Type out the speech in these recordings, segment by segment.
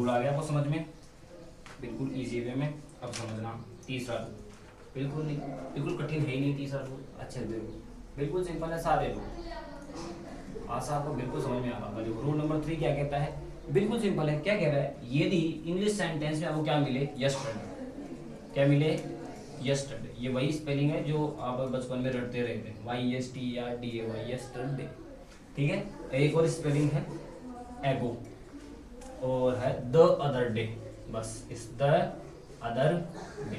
Rule आ गया आपको समझ में, बिल्कुल इजी वे में। अब समझना तीसरा रूल, बिल्कुल नहीं, बिल्कुल कठिन है ही नहीं तीसरा रूल, अच्छे से देखो, बिल्कुल सिंपल है सारे रूल, आशा आपको बिल्कुल समझ में आ रहा होगा। रूल नंबर 3 क्या कहता है, बिल्कुल सिंपल है, क्या कह रहा है, यदि इंग्लिश सेंटेंस में आपको क्या मिले, यस्टरडे, क्या मिले, यस्टरडे, ये वही स्पेलिंग है जो आप बचपन में रटते रहते हैं, YSTERDAY, यस्टरडे, ठीक है। एक और स्पेलिंग है एगो, और है द अदर डे, बस इस द अदर डे,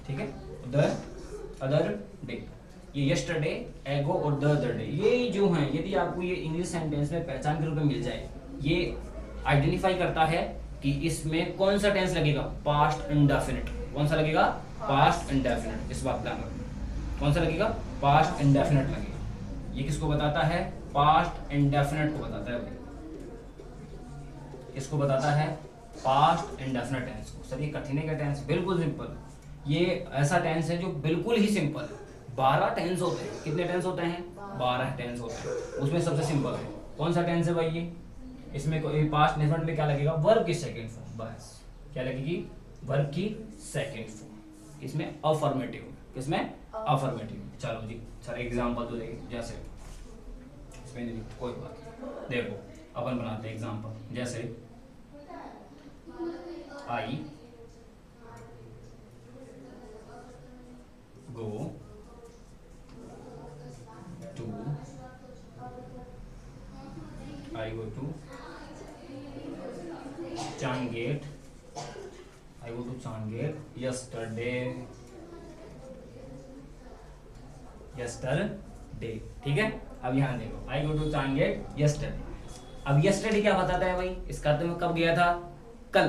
ठीक है, द अदर डे, ये यस्टरडे, एगो और द अदर डे, ये जो हैं, यदि आपको ये इंग्लिश सेंटेंस में पहचान के रूप में मिल जाए, ये आइडेंटिफाई करता है कि इसमें कौन सा टेंस लगेगा, पास्ट इंडेफिनिट, कौन सा लगेगा, पास्ट इंडेफिनिट, इस बात ध्यान रखना, कौन सा लगेगा, पास्ट इंडेफिनिट लगेगा। ये किसको बताता है, पास्ट इंडेफिनिट को बताता है भाई, इसको बताता है पास्ट इंडेफिनिट टेंस को। सर ये कठिन है क्या टेंस, बिल्कुल सिंपल, ये ऐसा टेंस है जो बिल्कुल ही सिंपल है। 12 टेंस होते हैं, कितने टेंस होते हैं, 12 टेंस होते हैं, उसमें सबसे सिंपल है कौन सा टेंस है भाई, ये इसमें पास्ट इंडेफिनिट में क्या लगेगा, वर्ब की सेकंड फॉर्म, बस क्या लगेगी, वर्ब की सेकंड फॉर्म, इसमें अफर्मेटिव, किसमें, अफर्मेटिव। चलो जी सर एग्जांपल तो देखिए, जैसे इसमें नहीं कोई बात, देखो अपन बनाते हैं एग्जांपल, जैसे आई go to Changate, I go to Changate yesterday, ठीक है। अब यहाँ देखो I go to Changate yesterday, अब yesterday क्या बताता है भाई, इसका अर्थ मैं कब गया था, कल,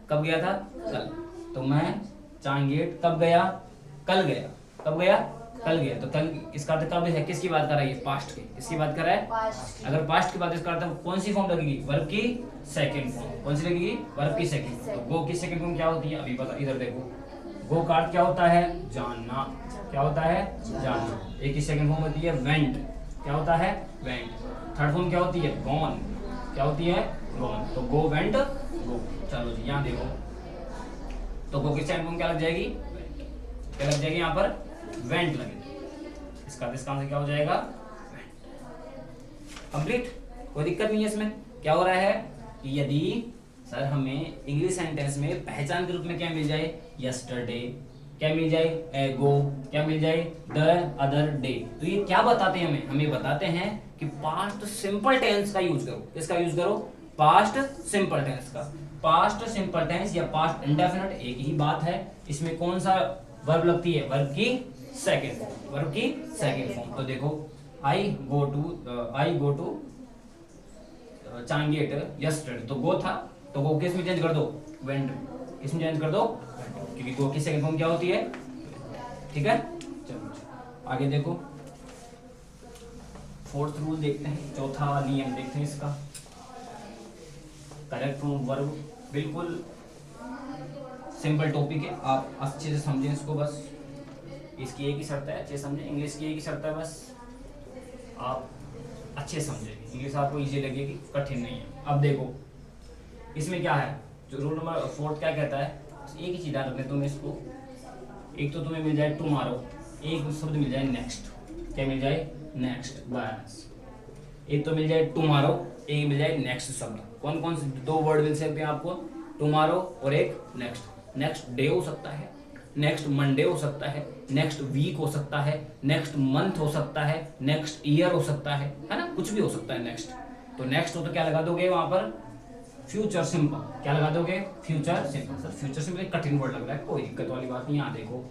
कब गया था, कल, तो मैं चांगेट कब गया, कल गया, कब गया, कल गया, तो कल इसका अर्थ कब है, किसकी बात कर रहा है, ये पास्ट की, किसकी बात कर रहा है, अगर पास्ट की बात, इसका अर्थ कौन सी फॉर्म लगेगी, वर्ब की सेकंड फॉर्म, कौन सी लगेगी, वर्ब की सेकंड फॉर्म। तो गो की सेकंड फॉर्म क्या होती है, अभी पता, इधर देखो, गो का अर्थ क्या होता है, जानना, क्या होता है, जानना। एक की सेकंड फॉर्म होती है वेंट, क्या होता है, वेंट। थर्ड फॉर्म क्या होती है, गॉन, क्या होती है, गॉन। तो गो वेंट गो। चलो जी यहाँ देखो, तो गो की सेकंड फॉर्म क्या लग जाएगी, क्या लग जाएगी, यहाँ पर वेंट लगेगी, इसका आंसर क्या हो जाएगा, कंप्लीट, कोई दिक्कत नहीं है इसमें। क्या हो रहा है कि यदि सर हमें इंग्लिश सेंटेंस में पहचान के रूप में क्या मिल जाए, यस्टरडे, क्या मिल जाए, एगो, क्या मिल जाए, द अदर डे, तो ये क्या बताते हैं हमें, हमें बताते हैं कि पास्ट सिंपल टेंस का यूज करो, किसका यूज करो, पास्ट सिंपल टेंस का। पास्ट सिंपल टेंस या पास्ट इंडेफिनिट एक ही बात है, इसमें कौन सा वर्ब लगती है, वर्ब की सेकंड फॉर्म, वर्ब की सेकंड फॉर्म। तो देखो आई गो टू चांगेट यस्टरडे, तो गो था, तो गो किस में चेंज कर दो, वेंट, किसमें चेंज कर दो, क्योंकि गो की सेकंड फॉर्म क्या होती है, ठीक है। चलो आगे देखो, फोर्थ रूल देखते हैं, चौथा नियम देखते हैं इसका, करेक्ट फॉर्म वर्ब, बिल्कुल सिंपल टॉपिक है, आप अच्छे से समझें इसको, बस इसकी एक ही शर्त है, अच्छे समझें, इंग्लिश की एक ही शर्त है, बस आप अच्छे समझेंगे, इंग्लिश आपको इजी लगेगी, कठिन नहीं है। अब देखो इसमें क्या है, जो रूल नंबर 4 क्या कहता है, एक ही चीज याद रखना तुम्हें इसको, एक तो तुम्हें मिल जाए टुमारो, एक शब्द मिल जाए नेक्स्ट, क्या मिल जाए, नेक्स्ट, बस एक तो मिल जाए टुमारो, एक मिल जाए नेक्स्ट शब्द। कौन कौन से दो वर्ड मिल सकते हैं आपको, टुमारो और एक नेक्स्ट। नेक्स्ट डे हो सकता है, नेक्स्ट मंडे हो सकता है, नेक्स्ट वीक हो सकता है, नेक्स्ट मंथ हो सकता है, नेक्स्ट ईयर हो सकता है ना, कुछ भी हो सकता है नेक्स्ट। तो नेक्स्ट हो तो क्या लगा दोगे वहां पर, फ्यूचर सिंपल, क्या लगा दोगे, future simple. Sir future simple एक कठिन वर्ड लग रहा है, कोई दिक्कत वाली बात नहीं। यहाँ देखो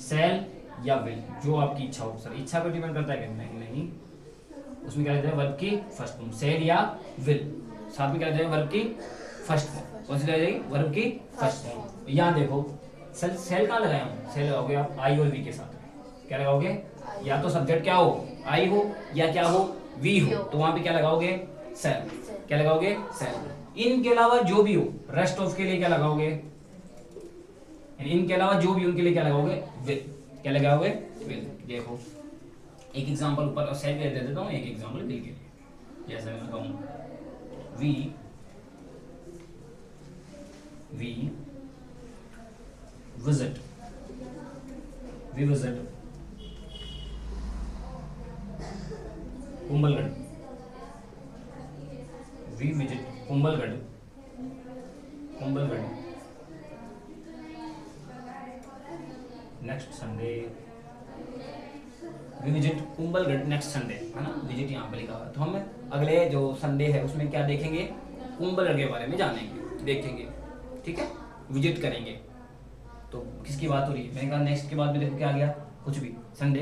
सेल या विल, जो आपकी इच्छा हो, सर इच्छा पर डिपेंड करता है कि नहीं, उसमें क्या रहता है, वर्ब की फर्स्ट फॉर्म, सेल या विल, साथ में क्या रहता है, वर्ब की फर्स्ट फॉर्म, कौन सी रहेगी, वर्ब की फर्स्ट फॉर्म। यहाँ देखो सेल कहाँ लगाया हूँ, सेल लगाओगे आप आई और वी के साथ में, क्या लगाओगे, या तो सब्जेक्ट क्या हो, आई हो, या क्या हो, वी हो, तो वहां पे क्या लगाओगे, सेल, क्या लगाओगे, सेल। इनके अलावा जो भी हो, रेस्ट ऑफ के लिए क्या लगाओगे, इनके अलावा जो भी उनके लिए क्या लगाओगे, विल, क्या लगाओगे, विल। देखो एक एग्जांपल ऊपर सेल के दे देता हूँ, एक एग्जांपल विल के लिए, जैसे मैं कहूँ we we visit Kumbhalgarh, we visit Kumbhalgarh next Sunday, we visit Kumbhalgarh next Sunday, है ना, विजिट यहाँ पर लिखा हुआ है। तो हम अगले जो संडे है उसमें क्या देखेंगे, कुंभलगढ़ के बारे में जानेंगे, देखेंगे, ठीक है, विजिट करेंगे। तो किसकी बात हो रही है, मैंने कहा नेक्स्ट के बाद में देखो क्या आ गया, कुछ भी, संडे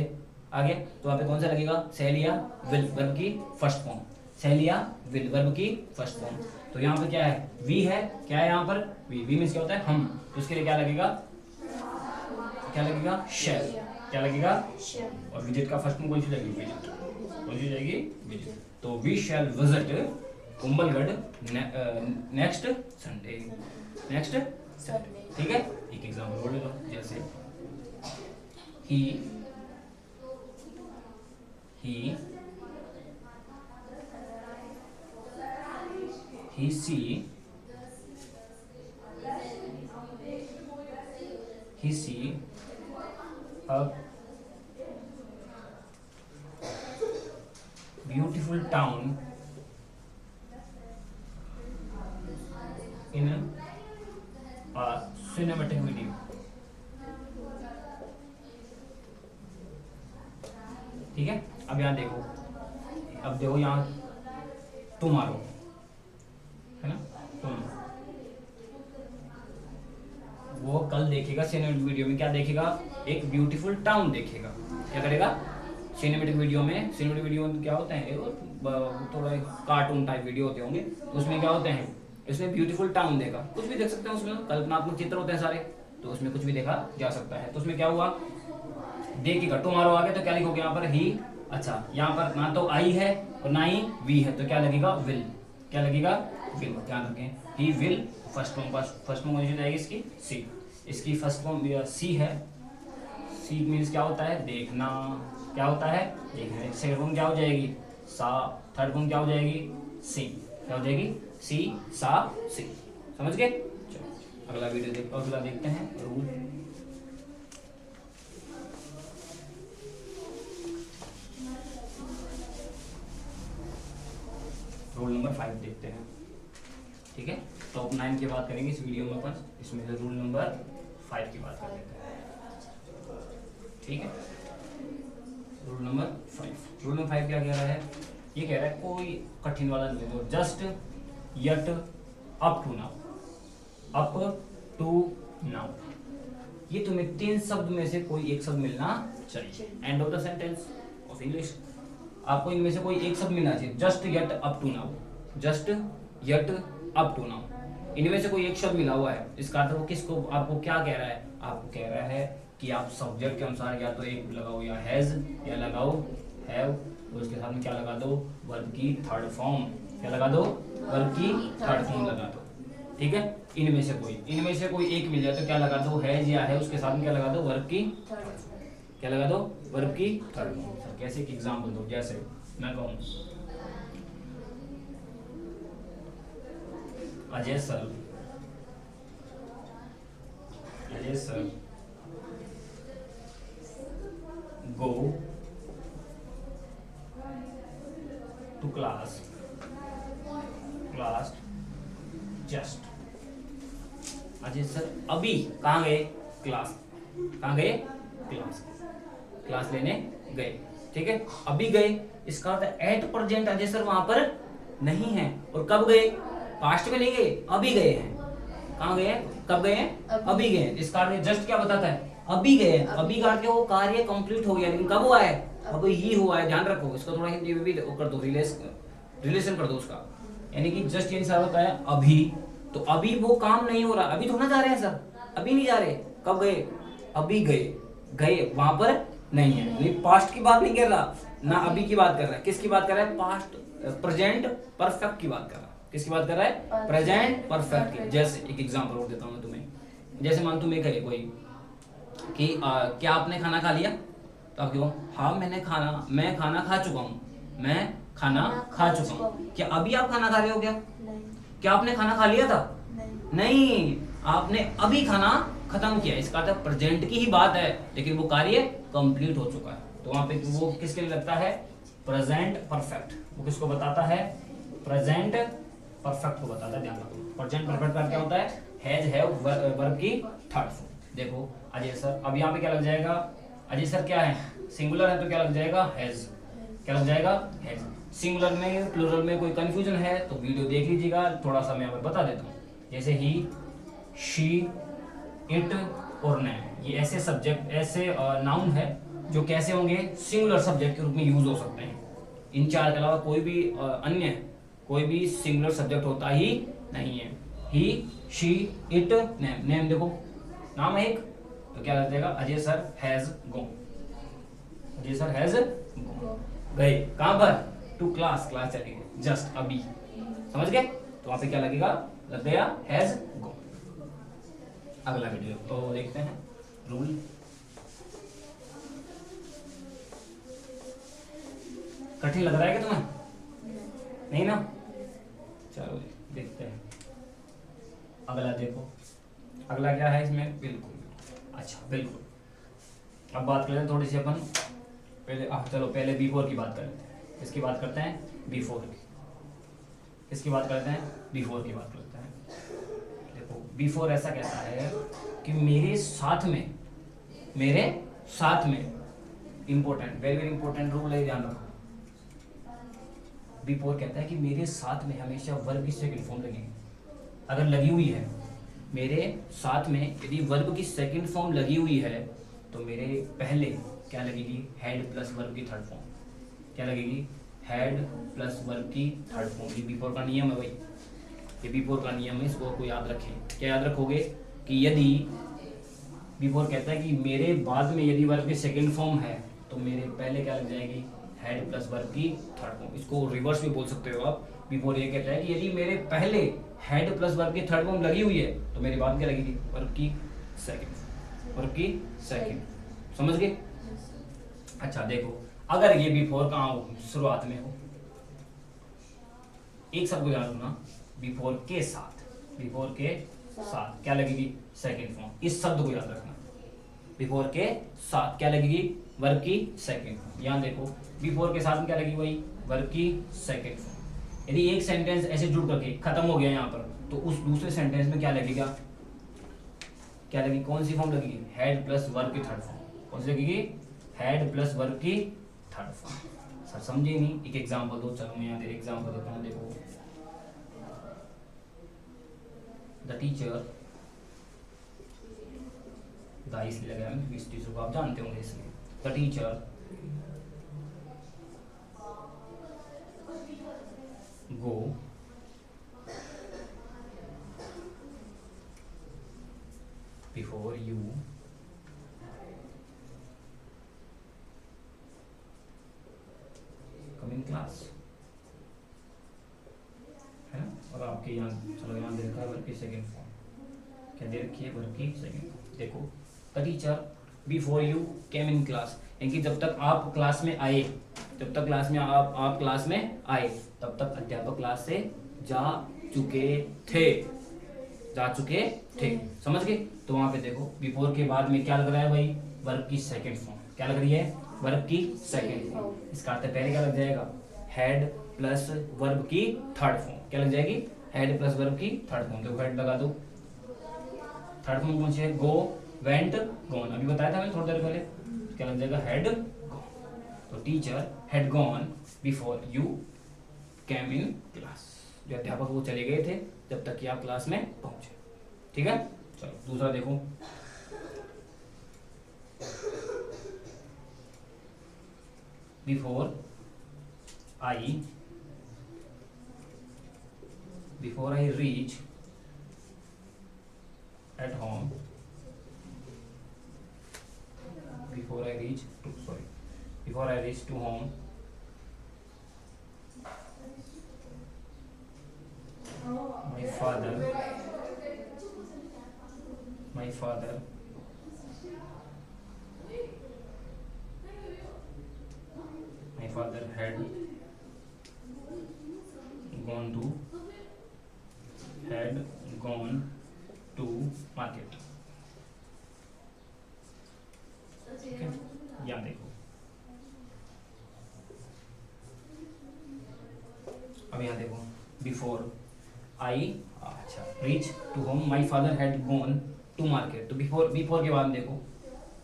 आ गया। तो वहाँ पे कौन सा लगेगा, सेल या विल, वर्ब की फर्स्ट फॉर्म, सेल या विल वर्ब की फर्स्ट फॉर्म। तो यहाँ पे क्या है, वी है, क्या है यहाँ पर, वी मीन्स क्या होता है, हम, तो उसके लिए क्या लगेगा, शेल, क्या लगेगा, और विजिट का फर्स्ट में कौन सी लगेगी, विजिट, कौन सी जाएगी, विजिट। तो we shall visit Kumbhalgarh next Sunday, ठीक है। एक एग्जाम्पल और ले लो, जैसे he see a beautiful town in a cinematic video। ठीक है, अब यहाँ देखो, यहाँ टुमारो है ना, तुम, वो कल देखेगा सिनेमैटिक वीडियो में, क्या देखेगा, एक ब्यूटीफुल टाउन देखेगा। क्या करेगा, सिनेमैटिक वीडियो में क्या होते हैं, थोड़ा कार्टून टाइप वीडियो होते होंगे, तो उसमें क्या होते हैं, इसमें ब्यूटीफुल टाउन देखा, कुछ भी देख सकते हैं उसमें, कल्पनात्मक चित्र होते हैं सारे, तो उसमें कुछ भी देखा जा सकता है। तो उसमें क्या हुआ, देखिएगा, टुमारो आ गया तो क्या लिखोगे यहाँ पर, ही, अच्छा यहाँ पर ना तो आई है और ना ही वी है, तो क्या लगेगा, विल, क्या लगेगा, विल, ध्यान रखें, ही विल, फर्स्ट फॉर्म कौन सी जाएगी इसकी, सी, इसकी फर्स्ट फॉर्म सी है, सी मीन्स क्या होता है, देखना, क्या होता है, देखना। सेकंड फॉर्म क्या हो जाएगी, सा, थर्ड फॉर्म क्या हो जाएगी, सी, क्या हो जाएगी, सी, सा, सी, समझ गए। चलो अगला देखते हैं, रूल नंबर 5 देखते हैं, ठीक है। टॉप 9 की बात करेंगे इस वीडियो में अपन, इसमें से रूल नंबर 5 की बात कर लेते हैं, ठीक है। रूल नंबर 5 क्या कह रहा है, ये कह रहा है कोई कठिन वाला नहीं है, just, yet, up to now, ये तुम्हें 3 शब्द में से कोई एक शब्द मिलना चाहिए, end of the sentence of English, आपको इनमें से कोई एक शब्द मिलना चाहिए, just, yet, up to now, just, yet, up to now, इनमें से कोई एक शब्द मिला हुआ है। इसका अर्थ वो किसको, आपको क्या कह रहा है, आपको कह रहा है कि आप सब्जेक्ट के अनुसार या तो एक लगाओ, या हैज, या लगाओ हैव, और उसके साथ में क्या लगा दो, वर्ब की थर्ड फॉर्म, क्या लगा दो, वर्ब की थर्ड फॉर्म लगा दो, ठीक है। इनमें से कोई एक मिल जाए तो क्या लगा दो, हैज या है, उसके साथ में क्या लगा दो, वर्ब की, क्या लगा दो, वर्ब की थर्ड फॉर्म। कैसे कि एग्जांपल दो, जैसे मैं कहूं, Ajay sir go to class just, Ajay sir अभी कहाँ गए, क्लास लेने गए, ठीक है, अभी गए। इसका earth at present Ajay sir वहां पर नहीं है, और कब गए, पास्ट में नहीं गए, अभी गए हैं। कहाँ गए हैं, कब गए हैं, अभी गए हैं। इसका अर्थ जस्ट क्या बताता है, अभी गए, अभी का अर्थ वो कार्य कंप्लीट हो गया, लेकिन कब हुआ है, अब ही हुआ है, ध्यान रखो। इसको थोड़ा हिंदी में भी कर दो, रिलेशन कर दो उसका, यानी कि जस्ट ये सर होता है अभी, तो अभी वो काम नहीं हो रहा, अभी तो ना जा रहे हैं सर, अभी नहीं जा रहे, कब गए, अभी गए वहां पर नहीं है, नहीं पास्ट की बात नहीं कर रहा ना, अभी की बात कर रहा है। किसकी बात कर रहा है, पास्ट प्रेजेंट परफेक्ट की बात कर रहा है। किसकी बात कर रहा है, प्रेजेंट परफेक्ट की। जैसे एक एग्जांपल और देता हूं मैं तुम्हें, जैसे मान तुम्हें कहे कोई कि क्या आपने खाना खा लिया, तो आप क्यों, हाँ मैं खाना खा चुका हूँ, मैं खाना खा चुका हूँ। क्या अभी आप खाना खा रहे हो क्या, क्या आपने खाना खा लिया था, नहीं, आपने अभी खाना खत्म किया, इसका अर्थ प्रेजेंट की ही बात है, लेकिन वो कार्य कंप्लीट हो चुका है। तो वहां पे वो किसके लिए लगता है? Present perfect. वो किसको बताता है? प्रेजेंट परफेक्ट को बताता है, ध्यान रखो। प्रेजेंट परफेक्ट का क्या होता है? हैज, हैव, वर्ब की थर्ड फॉर्म। देखो अजय सर, अब यहाँ पे क्या लग जाएगा? अजय सर क्या है? सिंगुलर है तो क्या लग जाएगा? हैज। क्या लग जाएगा? हैज। सिंगुलर में प्लूरल में कोई कंफ्यूजन है तो वीडियो देख लीजिएगा, थोड़ा सा मैं यहाँ पे बता देता हूँ। जैसे ही, शी, इट और नेम, ये ऐसे सब्जेक्ट, ऐसे नाउन है जो कैसे होंगे? सिंगुलर सब्जेक्ट के रूप में यूज हो सकते हैं। इन चार के अलावा कोई भी अन्य कोई भी सिंगुलर सब्जेक्ट होता ही नहीं है। He, she, it, name. Name देखो नाम है एक, तो क्या लग जाएगा? Ajay sir has go. Ajay sir has go, गए कहां पर? To class. क्लास चले गए जस्ट अभी, समझ गए? तो वहां पे क्या लगेगा? लग गया हैज गो। अगला वीडियो तो देखते हैं। रूल कठिन लग रहा है क्या तुम्हें? नहीं ना? चलो देखते हैं। अगला देखो, अगला क्या है इसमें? बिल्कुल। अच्छा बिल्कुल। अब बात करें थोड़ी सी अपन पहले, चलो पहले बिफोर की बात करें। इसकी बात करते हैं बिफोर की। इसकी बात करते हैं बिफोर की बात करते हैं। देखो बिफोर ऐसा कहता है कि मेरे साथ में, मेरे साथ में, important, very very important rule है, ध्यान रखो। बिफोर कहता है कि मेरे साथ में हमेशा वर्ब की सेकंड फॉर्म लगेगी। अगर लगी हुई है मेरे साथ में, यदि वर्ब की सेकंड फॉर्म लगी हुई है तो मेरे पहले क्या लगेगी? हैड प्लस वर्ब की थर्ड फॉर्म। क्या लगेगी? हैड प्लस वर्ब की थर्ड फॉर्म। ये बिफोर का नियम है भाई, ये बिफोर का नियम है, इसको आपको याद रखें। क्या याद रखोगे? कि यदि बिफोर कहता है कि मेरे बाद में यदि वर्ब की सेकंड फॉर्म है तो मेरे पहले क्या लग जाएगी? हैड प्लस वर्ब की थर्ड फॉर्म। इसको रिवर्स भी बोल सकते हो आप। बिफोर ये कहता है कि यदि मेरे पहले हैड प्लस वर्ब की थर्ड फॉर्म लगी हुई है तो मेरे बाद क्या लगेगी? वर्ब की सेकंड, वर्ब की सेकंड। समझ गए? अच्छा देखो, अगर ये बिफोर कहाँ हो? शुरुआत में हो। एक शब्द को याद रखना, बिफोर के साथ, बिफोर के साथ क्या लगेगी? Second form. इस शब्द को याद रखना, बिफोर के साथ क्या लगेगी? वर्ब की सेकंड फॉर्म। यहां देखो बिफोर के साथ में क्या लगेगी भाई? वर्ब की सेकंड फॉर्म। यदि एक सेंटेंस ऐसे जुड़ करके खत्म हो गया यहाँ पर तो उस दूसरे सेंटेंस में क्या लगेगा? क्या लगेगी? कौन सी फॉर्म लगेगी? हैड प्लस वर्ब की थर्ड फॉर्म। कौन सी लगेगी? हैड प्लस वर्ब की थर्ड फॉर्म। सर समझे नहीं? एक एग्जांपल दो। चलो मैं यहाँ एग्जांपल देता हूँ। देखो, द टीचर, द इसलिए लगाया मैं, इस टीचर को आप जानते होंगे इसलिए। The teacher go before you come in class, है ना? और आपके यहाँ चलो यहाँ दे रखा है वर्ब की सेकंड फॉर्म। क्या दे रखी है? वर्ब की सेकंड फॉर्म। देखो, the teacher before you came in class, यानी जब तक आप क्लास में आए, जब तक क्लास में आप क्लास में आए तब तक अध्यापक क्लास से जा चुके थे, जा चुके थे। समझ गए? तो वहां पे देखो बिफोर के बाद में क्या लग रहा है भाई? वर्ब की सेकंड फॉर्म। क्या लग रही है? वर्ब की सेकंड फॉर्म। इसका अर्थ पहले क्या लग जाएगा? हैड प्लस वर्ब की थर्ड फॉर्म। क्या लग जाएगी? हैड प्लस वर्ब की थर्ड फॉर्म। तो हेड लगा दो। थर्ड फॉर्म कौन सी है? गो, वेंट, गॉन। अभी बताया था मैंने थोड़ी देर पहले। क्या लग जाएगा? Had gone. तो teacher had gone before you came in class. जो अध्यापक वो चले गए थे जब तक कि आप क्लास में पहुंचे। ठीक है? चलो दूसरा देखो, before I reach at home, before I reach to home, my father had gone to market. ठीक है, यहाँ देखो, अब यहाँ देखो, बिफोर आई, अच्छा, reach to home my father had gone to market. तो बिफोर के बाद में देखो,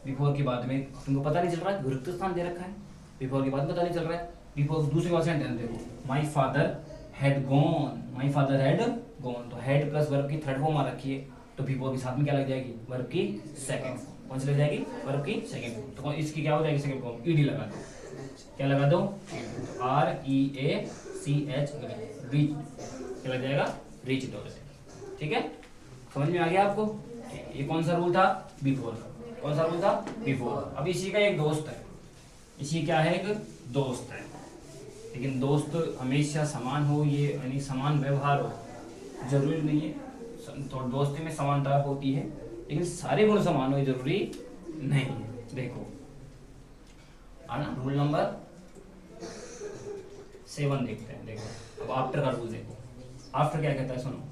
बिफोर के बाद में तुमको पता नहीं चल रहा है, विभक्त स्थान दे रखा है, बिफोर के बाद पता नहीं चल रहा है। बिफोर दूसरे वाला सेंटेंस देखो, माई father had gone, my father had gone, तो हैड प्लस वर्ब की थर्ड फॉर्म आ रखी है, तो बिफोर के साथ में क्या लग जाएगी, वर्ब की सेकंड फॉर्म। कौन सी लग जाएगी, वर्ब की सेकंड फॉर्म। तो इसकी क्या हो जाएगी सेकंड फॉर्म, ईडी लगा दो, क्या लगा दो, REACH, रीच, क्या लग जाएगा, रीच हो जाएगा। ठीक है, समझ में आ गया आपको। ये कौन सा रूल था, बिफोर का, कौन सा रूल था, बिफोर। अब इसी का एक दोस्त है, इसी क्या है, एक दोस्त है, लेकिन दोस्त हमेशा समान हो, ये यानी समान व्यवहार हो, जरूरी नहीं है, तो दोस्ती में समानता होती है, लेकिन सारे गुण समान हो जरूरी नहीं है। देखो आना, रूल नंबर 7 देखते हैं। देखो अब आफ्टर का रूल देखो, आफ्टर क्या कहता है, सुनो,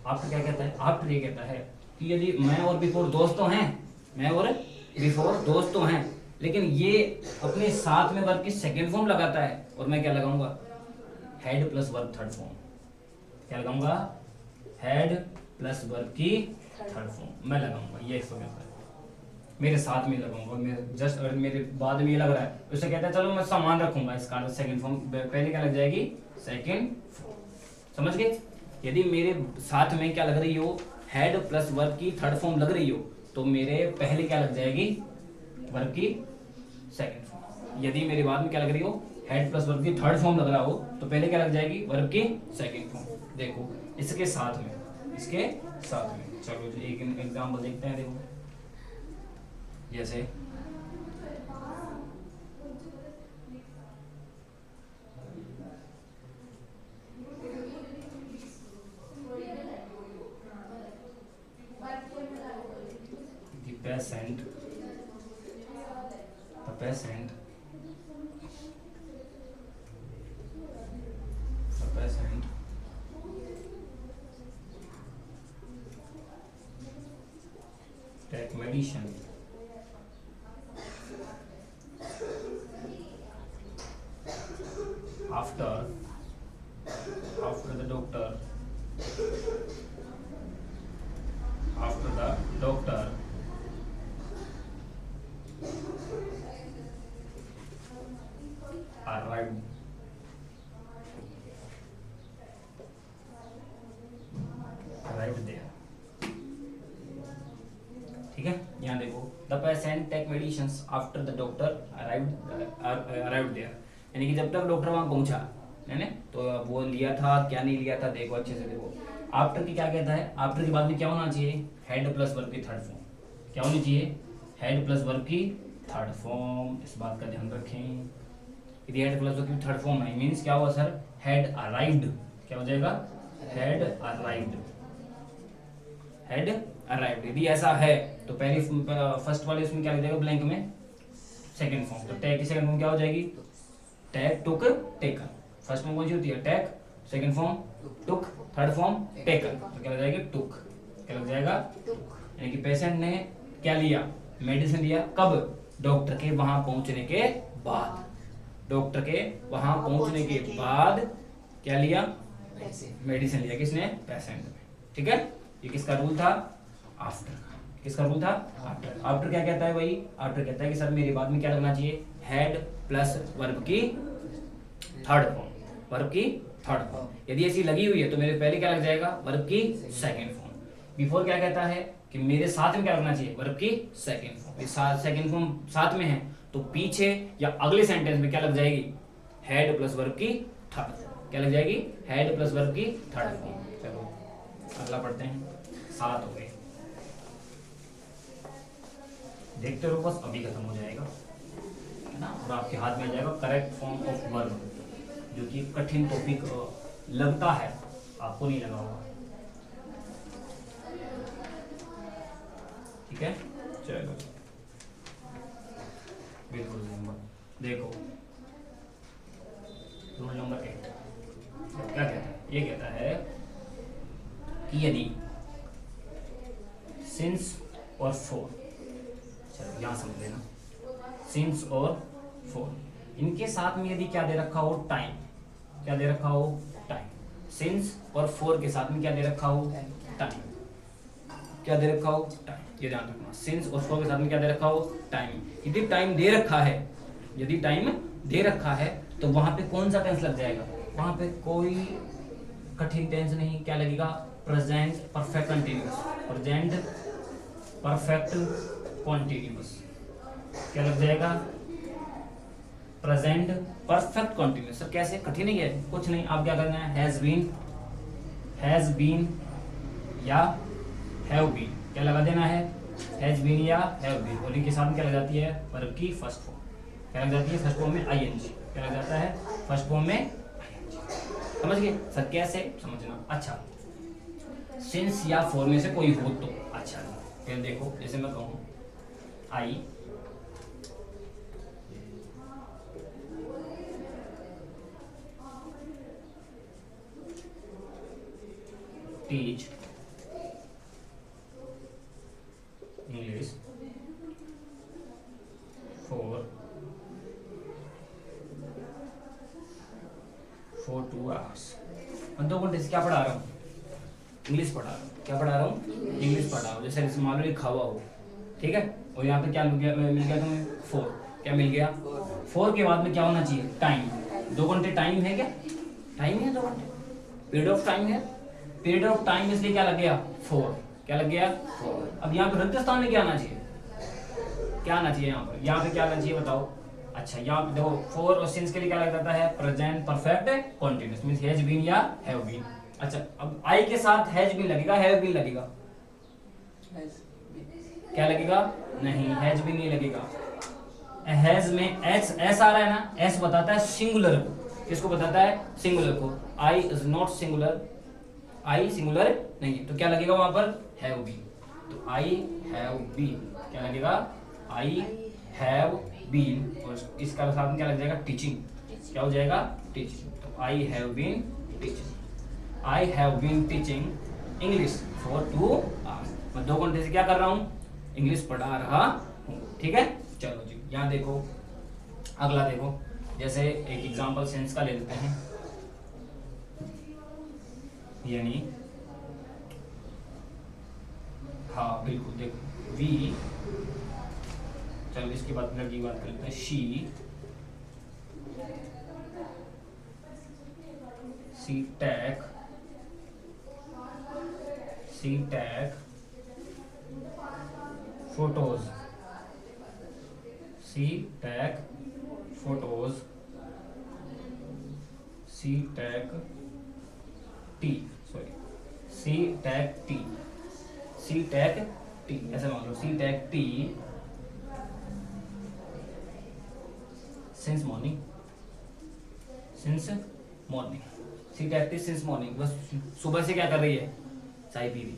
आफ्टर क्या कहता है, आफ्टर ये कहता है कि यदि मैं और बिफोर दोस्त तो हैं, मैं और बिफोर दोस्त तो हैं, लेकिन ये अपने साथ में वर्ब की सेकंड फॉर्म लगाता है, और मैं क्या लगाऊंगा, head plus verb third form, क्या लगाऊंगा, हेड प्लस वर्ब की थर्ड फॉर्म मैं लगाऊंगा। ये इसको कहता है, मेरे साथ में लगाऊंगा, मैं जस्ट अगर मेरे बाद में ये लग रहा है, उससे कहता है चलो मैं समान रखूंगा इसका सेकंड फॉर्म, पहले क्या लग जाएगी, सेकंड फॉर्म, समझ गए। यदि मेरे साथ में क्या लग रही हो, हेड प्लस वर्ब की थर्ड फॉर्म लग रही हो, तो मेरे पहले क्या लग जाएगी, वर्ब की सेकंड फॉर्म। यदि मेरे बाद में क्या लग रही हो, हेड प्लस वर्ब की थर्ड फॉर्म लग रहा हो, तो पहले क्या लग जाएगी, वर्ब की सेकंड फॉर्म। देखो इसके साथ में, इसके साथ में, चलो एक एग्जांपल देखते हैं। देखो जैसे the patient take medicine after the doctor arrived there। ठीक है, यहाँ देखो, the patient take medicines after the doctor arrived there, यानी कि जब तक डॉक्टर वहां पहुंचा है ना, तो वो लिया था क्या नहीं लिया था, देखो अच्छे से देखो। आफ्टर की क्या कहता है, आफ्टर के बाद में क्या होना चाहिए, हेड प्लस वर्ब की थर्ड फॉर्म, क्या होनी चाहिए, हेड प्लस वर्ब की थर्ड फॉर्म, इस बात का ध्यान रखें। यदि हेड प्लस वर्ब की थर्ड फॉर्म है, मीन्स क्या हुआ सर, हेड अराइव्ड, क्या हो जाएगा, हेड अराइव्ड, हेड अराइव्ड। यदि ऐसा है तो पहली फर्स्ट वाले उसमें क्या लिख देगा, ब्लैंक में सेकंड फॉर्म, तो टेक की सेकंड फॉर्म क्या हो जाएगी, टेक, टुक, टेकन। फर्स्ट में कौन सी होती है, टेक, सेकंड फॉर्म टुक, थर्ड फॉर्म टेकन, तो क्या लग जाएगा, टुक, क्या लग जाएगा, यानी कि पेशेंट ने क्या लिया, मेडिसिन लिया, कब, डॉक्टर के वहां पहुंचने के बाद, डॉक्टर के वहां पहुंचने के बाद क्या लिया, मेडिसिन लिया, किसने, पेशेंट ने। ठीक है, ये किसका रूल था, आफ्टर, किसका रूल था, आफ्टर। आफ्टर क्या कहता है भाई, आफ्टर कहता है कि सर मेरे बाद में क्या लगना चाहिए, हेड प्लस वर्ब की थर्ड फॉर्म, वर्ब की थर्ड फॉर्म। यदि ऐसी लगी हुई है तो मेरे पहले क्या लग जाएगा, वर्ब की सेकंड फॉर्म। बिफोर क्या कहता है कि मेरे साथ में क्या लगना चाहिए, वर्ब की सेकंड फॉर्म। सेकंड फॉर्म साथ में है तो पीछे या अगले सेंटेंस में क्या लग जाएगी, हेड प्लस वर्ब की थर्ड, क्या लग जाएगी, हेड प्लस वर्ब की थर्ड फॉर्म। चलो अगला पढ़ते हैं, 7 हो गए, देखते रहो बस, अभी खत्म हो जाएगा है ना, और आपके हाथ में आ जाएगा करेक्ट फॉर्म ऑफ वर्ब, जो कि कठिन टॉपिक लगता है, आपको नहीं लगा होगा। ठीक है, चलो बिल्कुल देखो, रूल नंबर 8 क्या कहता है, ये कहता है कि यदि सिंस और फॉर, चलो यहाँ समझ लेना, सिंस और फॉर, इनके साथ में यदि क्या दे रखा हो, टाइम, क्या दे रखा हो, टाइम, सिंस और फॉर के साथ में क्या दे रखा हो, टाइम, क्या दे रखा हो, टाइम, ये ध्यान रखना, सिंस और फॉर के साथ में क्या दे रखा हो, टाइम। यदि टाइम दे रखा है, यदि टाइम दे रखा है तो वहां पे कौन सा टेंस लग जाएगा, वहां पे कोई कठिन टेंस नहीं, क्या लगेगा, present perfect continuous, present perfect continuous, क्या लग जाएगा, प्रेजेंट परफेक्ट कॉन्टिन्यूअस। सर कैसे, कठिन नहीं है, कुछ नहीं, आप क्या करना है, हैज बीन या हैव बीन, क्या लगा देना है, हैज बीन या हैव बीन, और इनके साथ क्या लग जाती है, वर्ब की फर्स्ट फॉर्म, क्या लग जाती है, फर्स्ट फॉर्म में आईएनजी, क्या लग जाता है, फर्स्ट फॉर्म में आईएनजी। समझ गए सर, कैसे समझना। अच्छा, सिंस या फॉर में से कोई हो तो, अच्छा फिर देखो, जैसे मैं कहूँ I teach English for 2 hours, मैं 2 घंटे से क्या पढ़ा रहा हूँ, इंग्लिश पढ़ा रहा हूँ, क्या पढ़ा रहा हूँ, इंग्लिश पढ़ा रहा हूँ। जैसे मान लो लिखा हुआ हो, ठीक है, और यहाँ पे क्या मिल गया तुम्हें, 4, क्या मिल गया, 4 के बाद में क्या होना चाहिए, टाइम, 2 घंटे टाइम है, क्या टाइम है, 2 घंटे पीरियड ऑफ टाइम है, पीरियड ऑफ टाइम, इसलिए क्या लग गया, 4, क्या लग गया, 4। अब यहाँ पे रिक्त स्थान में क्या आना चाहिए, क्या आना चाहिए, यहाँ पे क्या आना चाहिए बताओ। अच्छा, यहाँ पे देखो, फॉर और सिंस के लिए क्या लग जाता है, present perfect continuous, means has been या हैव बीन। अच्छा, अब आई के साथ हैज बीन लगेगा, हैव बीन लगेगा, क्या लगेगा, नहीं, हैज बीन नहीं लगेगा। हैज में एस आ रहा है ना, एस बताता है सिंगुलर को, किसको बताता है, सिंगुलर को, I is not singular, I singular नहीं है, तो क्या लगेगा वहां पर, हैव बीन, तो आई हैव बीन, क्या लगेगा, आई हैव बीन, और इसका साथ में क्या लग जाएगा, टीचिंग, क्या हो जाएगा, टीचिंग, तो I have been teaching, I have been teaching English for 2 hours, मैं 2 घंटे से क्या कर रहा हूँ, इंग्लिश पढ़ा रहा हूँ, ठीक है। चलो जी, यहाँ देखो, अगला देखो, जैसे एक एग्जांपल सेंस का ले लेते हैं, यानी हाँ बिल्कुल, देखो वी, चलो इसके बाद लड़की की बात कर लेते हैं, she take photos, she take tea, ऐसे मान लो, she take tea since morning, she take tea since morning, बस सुबह से क्या कर रही है, चाय पी रही है,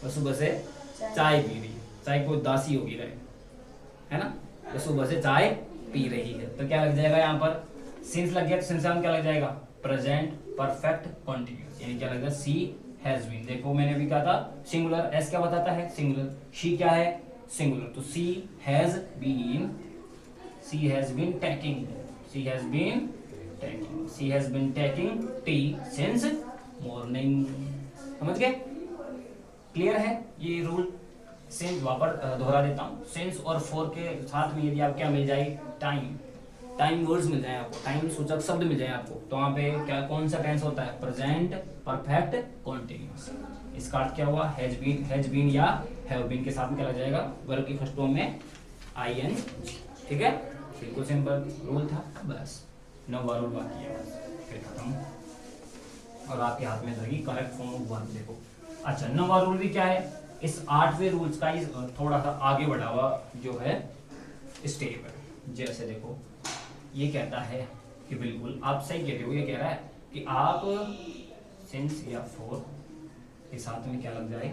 बस सुबह से चाय पी रही है, चाय को दासी होगी रहे, है ना, तो सुबह से चाय पी रही है, तो क्या लग जाएगा यहाँ पर, सिंस लग गया, तो सिंस क्या लग जाएगा, प्रेजेंट परफेक्ट कॉन्टिन्यूअस, यानी क्या लगेगा, सी हैज बीन, देखो मैंने भी कहा था सिंगुलर, एस क्या बताता है, सिंगुलर, शी क्या है, सिंगुलर, तो she has been taking tea since morning, समझ गए, क्लियर है ये रूल। सिंस वापस दोहरा देता हूँ, सिंस और फॉर के साथ में यदि आप क्या मिल जाए, टाइम वर्ड्स मिल जाए आपको, टाइम सूचक शब्द मिल जाए आपको, तो वहाँ पे क्या, कौन सा टेंस होता है, प्रेजेंट परफेक्ट कॉन्टिन्यूअस, इसका अर्थ क्या हुआ, हैज बीन या हैव बीन के साथ में क्या लग जाएगा, वर्ब की फर्स्ट फॉर्म में आईएन, ठीक है, बिल्कुल सिंपल रूल था, बस 9 रूल बाकी है, फिर खत्म, और आपके हाथ में रहेगी करेक्ट फॉर्म ऑफ वर्ब, देखो। अच्छा, 9वां रूल भी क्या है, इस 8वें रूल्स का ही थोड़ा सा आगे बढ़ा हुआ जो है स्टेप है। जैसे देखो, ये कहता है कि बिल्कुल आप सही कहते हो, ये कह रहा है कि आप सिंस या फॉर के साथ में क्या लग जाए,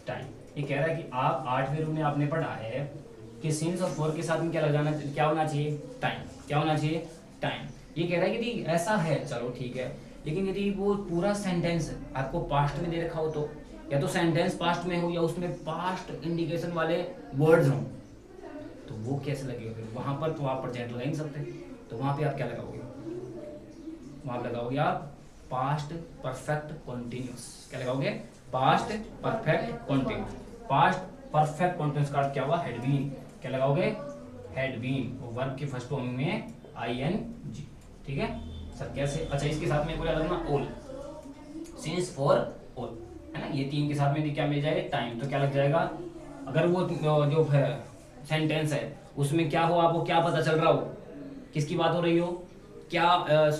टाइम, ये कह रहा है कि आप 8वें रूल में आपने पढ़ा है कि सिंस और फॉर के साथ में क्या लगाना, क्या होना चाहिए, टाइम, क्या होना चाहिए, टाइम। ये कह रहा है कि ऐसा है, चलो ठीक है, लेकिन यदि वो पूरा सेंटेंस आपको पास्ट में दे रखा हो तो या तो सेंटेंस पास्ट में हो या उसमें पास्ट इंडिकेशन वाले वर्ड्स हों, तो वो कैसे लगेगा फिर वहां पर? तो आप प्रेजेंट लगा ही नहीं सकते, तो वहां पे आप क्या लगाओगे? वहां पे लगाओगे आप पास्ट परफेक्ट कॉन्टिन्यूस। क्या लगाओगे? Past perfect continuous. Past perfect continuous का अर्थ क्या हुआ? Had been. क्या लगाओगे? Had been. और वर्ब के फर्स्ट फॉर्म में ing। ठीक है सर, कैसे? अच्छा, इसके साथ में बोला लगना ऑल, सिंस फॉर ऑल, है ना। ये तीन के साथ में क्या मिल जाएगा? टाइम। तो क्या लग जाएगा? अगर वो जो है सेंटेंस है उसमें क्या हो, आपको क्या पता चल रहा हो, किसकी बात हो रही हो, क्या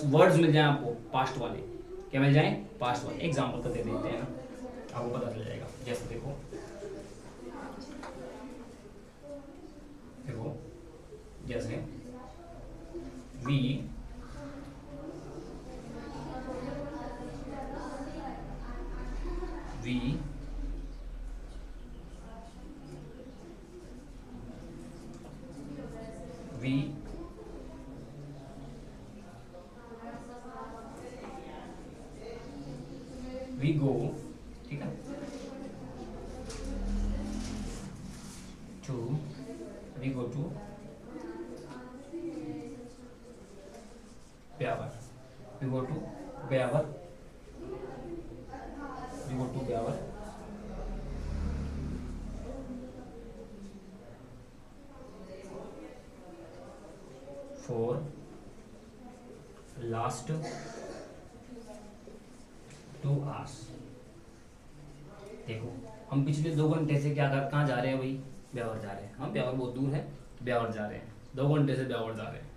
वर्ड्स मिल जाए आपको? पास्ट वाले। क्या मिल जाए? पास्ट वाले। एग्जाम्पल तो दे देते हैं ना, आपको पता चल जाएगा। जैसे देखो देखो, जैसे we we we we go, ठीक है, to we go to Beawar, we go to Beawar, we go to Beawar for last 2 hours। देखो, हम पिछले 2 घंटे से क्या कर, कहाँ जा रहे हैं भाई? ब्यावर जा रहे हैं। हम ब्यावर बहुत दूर है, ब्यावर जा रहे हैं। 2 घंटे से ब्यावर जा रहे हैं,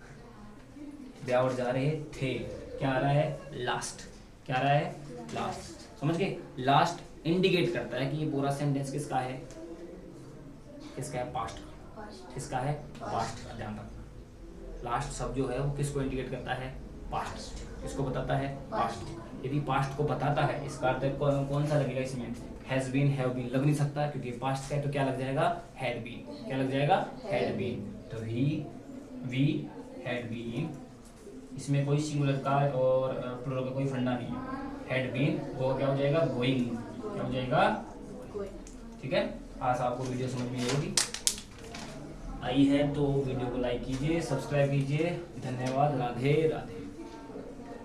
ब्यावर जा रहे थे। क्या आ रहा है? लास्ट। क्या आ रहा है? लास्ट। समझ गए? लास्ट इंडिकेट करता है कि ये पूरा सेंटेंस किसका है? किसका है? पास्ट का। किसका है? पास्ट का। ध्यान रखना, लास्ट शब्द जो है वो किसको इंडिकेट करता है? पास्ट। किसको बताता है? पास्ट। यदि पास्ट को बताता है, इसका अर्थ कौन सा लगेगा इसमें? हैज बीन, हैव बीन लग नहीं सकता, क्योंकि पास्ट का है तो क्या लग जाएगा? Had been. क्या लग जाएगा? Had been. तो ही, वी हैड बीन, इसमें कोई सिंगुलर का और प्लूरल का कोई फंडा नहीं है। हैड बीन, वो क्या हो जाएगा? गोइंग। क्या हो जाएगा? ठीक है। आज आपको वीडियो समझ में आएगी, आई है तो वीडियो को लाइक कीजिए, सब्सक्राइब कीजिए। धन्यवाद। राधे राधे।